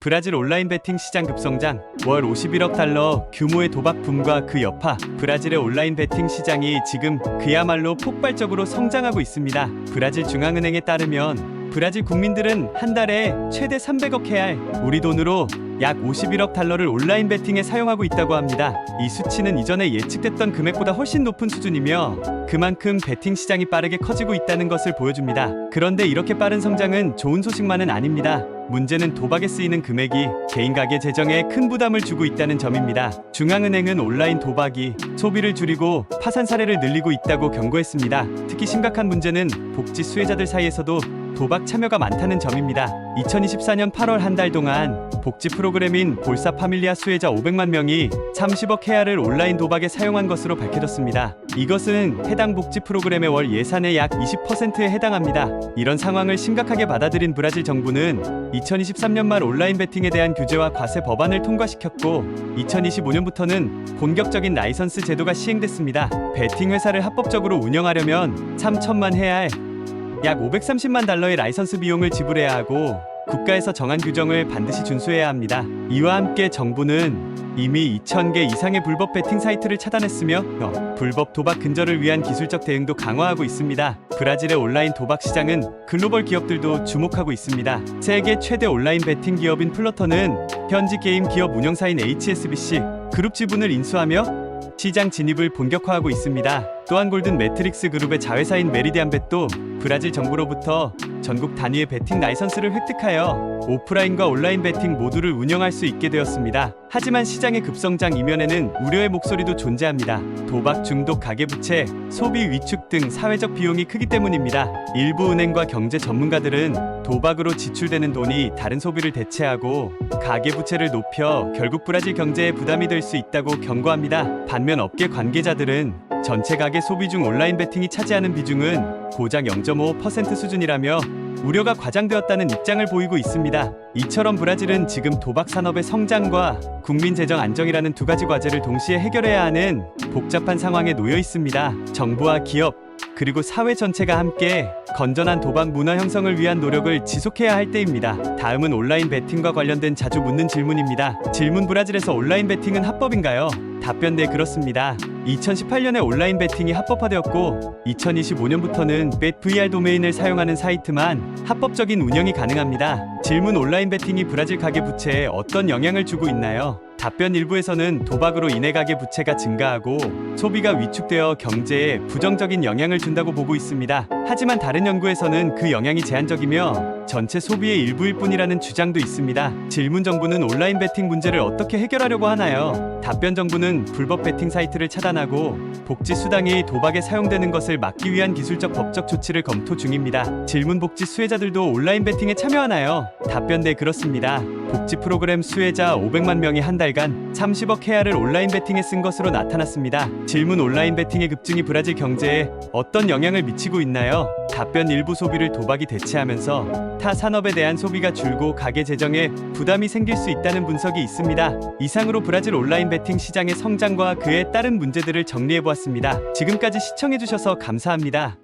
브라질 온라인 베팅 시장 급성장, 월 51억 달러 규모의 도박 붐과 그 여파, 브라질의 온라인 베팅 시장이 지금 그야말로 폭발적으로 성장하고 있습니다. 브라질 중앙은행에 따르면 브라질 국민들은 한 달에 최대 300억 헤알, 우리 돈으로 약 51억 달러를 온라인 베팅에 사용하고 있다고 합니다. 이 수치는 이전에 예측됐던 금액보다 훨씬 높은 수준이며 그만큼 베팅 시장이 빠르게 커지고 있다는 것을 보여줍니다. 그런데 이렇게 빠른 성장은 좋은 소식만은 아닙니다. 문제는 도박에 쓰이는 금액이 개인 가계 재정에 큰 부담을 주고 있다는 점입니다. 중앙은행은 온라인 도박이 소비를 줄이고 파산 사례를 늘리고 있다고 경고했습니다. 특히 심각한 문제는 복지 수혜자들 사이에서도 도박 참여가 많다는 점입니다. 2024년 8월 한 달 동안 복지 프로그램인 볼사 파밀리아 수혜자 500만 명이 30억 헤알을 온라인 도박에 사용한 것으로 밝혀졌습니다. 이것은 해당 복지 프로그램의 월 예산의 약 20%에 해당합니다. 이런 상황을 심각하게 받아들인 브라질 정부는 2023년 말 온라인 베팅에 대한 규제와 과세 법안을 통과시켰고 2025년부터는 본격적인 라이선스 제도가 시행됐습니다. 베팅 회사를 합법적으로 운영하려면 3천만 헤알, 약 530만 달러의 라이선스 비용을 지불해야 하고 국가에서 정한 규정을 반드시 준수해야 합니다. 이와 함께 정부는 이미 2,000개 이상의 불법 베팅 사이트를 차단했으며 불법 도박 근절을 위한 기술적 대응도 강화하고 있습니다. 브라질의 온라인 도박 시장은 글로벌 기업들도 주목하고 있습니다. 세계 최대 온라인 베팅 기업인 플러터는 현지 게임 기업 운영사인 HSBC 그룹 지분을 인수하며 시장 진입을 본격화하고 있습니다. 또한 골든 매트릭스 그룹의 자회사인 메리디안벳도 브라질 정부로부터 전국 단위의 베팅 라이선스를 획득하여 오프라인과 온라인 베팅 모두를 운영할 수 있게 되었습니다. 하지만 시장의 급성장 이면에는 우려의 목소리도 존재합니다. 도박 중독, 가계부채, 소비 위축 등 사회적 비용이 크기 때문입니다. 일부 은행과 경제 전문가들은 도박으로 지출되는 돈이 다른 소비를 대체하고 가계부채를 높여 결국 브라질 경제에 부담이 될 수 있다고 경고합니다. 반면 업계 관계자들은 전체 가계 소비 중 온라인 베팅이 차지하는 비중은 고작 0.5% 수준이라며 우려가 과장되었다는 입장을 보이고 있습니다. 이처럼 브라질은 지금 도박 산업의 성장과 국민 재정 안정이라는 두 가지 과제를 동시에 해결해야 하는 복잡한 상황에 놓여 있습니다. 정부와 기업, 그리고 사회 전체가 함께 건전한 도박 문화 형성을 위한 노력을 지속해야 할 때입니다. 다음은 온라인 베팅과 관련된 자주 묻는 질문입니다. 질문: 브라질에서 온라인 베팅은 합법인가요? 답변: 네, 그렇습니다. 2018년에 온라인 베팅이 합법화되었고 2025년부터는 BetVR 도메인을 사용하는 사이트만 합법적인 운영이 가능합니다. 질문: 온라인 베팅이 브라질 가계부채에 어떤 영향을 주고 있나요? 답변: 일부에서는 도박으로 인해 가계부채가 증가하고 소비가 위축되어 경제에 부정적인 영향을 준다고 보고 있습니다. 하지만 다른 연구에서는 그 영향이 제한적이며 전체 소비의 일부일 뿐이라는 주장도 있습니다. 질문: 정부는 온라인 베팅 문제를 어떻게 해결하려고 하나요? 답변: 정부는 불법 베팅 사이트를 차단하고 복지 수당이 도박에 사용되는 것을 막기 위한 기술적 법적 조치를 검토 중입니다. 질문: 복지 수혜자들도 온라인 베팅에 참여하나요? 답변: 네, 그렇습니다. 복지 프로그램 수혜자 500만 명이 한 달간 30억 헤알을 온라인 베팅에 쓴 것으로 나타났습니다. 질문: 온라인 베팅의 급증이 브라질 경제에 어떤 영향을 미치고 있나요? 답변: 일부 소비를 도박이 대체하면서 타 산업에 대한 소비가 줄고 가계 재정에 부담이 생길 수 있다는 분석이 있습니다. 이상으로 브라질 온라인 베팅 시장의 성장과 그에 따른 문제들을 정리해보았습니다. 지금까지 시청해주셔서 감사합니다.